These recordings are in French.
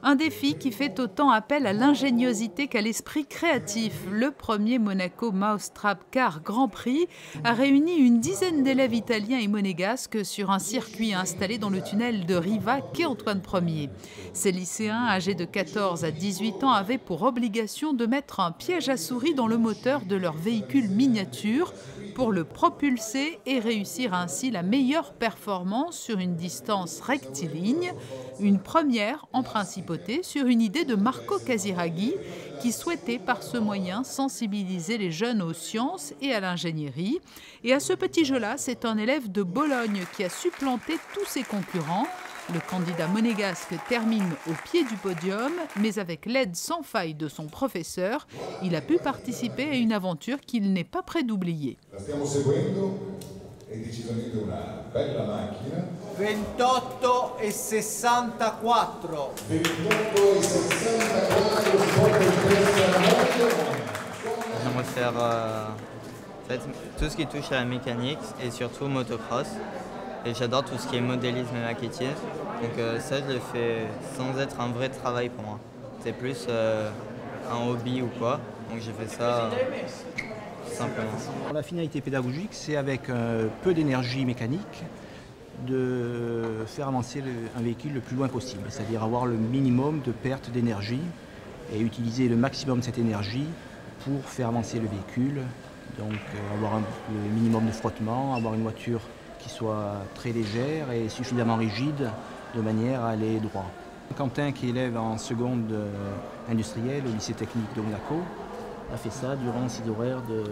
Un défi qui fait autant appel à l'ingéniosité qu'à l'esprit créatif. Le premier Monaco Mousetrap Car Grand Prix a réuni une dizaine d'élèves italiens et monégasques sur un circuit installé dans le tunnel de Riva, quai Antoine Ier. Ces lycéens, âgés de 14 à 18 ans, avaient pour obligation de mettre un piège à souris dans le moteur de leur véhicule miniature pour le propulser et réussir ainsi la meilleure performance sur une distance rectiligne, une première en principauté sur une idée de Marco Casiraghi qui souhaitait par ce moyen sensibiliser les jeunes aux sciences et à l'ingénierie. Et à ce petit jeu-là, c'est un élève de Bologne qui a supplanté tous ses concurrents. Le candidat monégasque termine au pied du podium, mais avec l'aide sans faille de son professeur, il a pu participer à une aventure qu'il n'est pas prêt d'oublier. 28,64. J'aimerais faire en fait, tout ce qui touche à la mécanique et surtout motocross. Et j'adore tout ce qui est modélisme et maquettisme. Donc ça, je le fais sans être un vrai travail pour moi. C'est plus un hobby ou quoi. Donc j'ai fait ça simplement. La finalité pédagogique, c'est avec peu d'énergie mécanique de faire avancer un véhicule le plus loin possible. C'est-à-dire avoir le minimum de perte d'énergie et utiliser le maximum de cette énergie pour faire avancer le véhicule. Donc avoir le minimum de frottement, avoir une voiture qui soit très légère et suffisamment rigide de manière à aller droit. Quentin, qui est élève en seconde industrielle au lycée technique de Monaco, a fait ça durant ses horaires de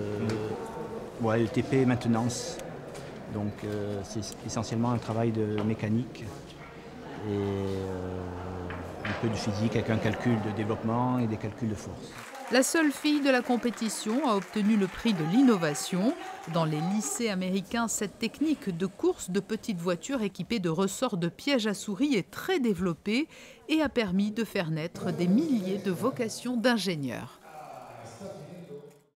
LTP maintenance. Donc c'est essentiellement un travail de mécanique et un peu de physique avec un calcul de développement et des calculs de force. La seule fille de la compétition a obtenu le prix de l'innovation. Dans les lycées américains, cette technique de course de petites voitures équipées de ressorts de pièges à souris est très développée et a permis de faire naître des milliers de vocations d'ingénieurs.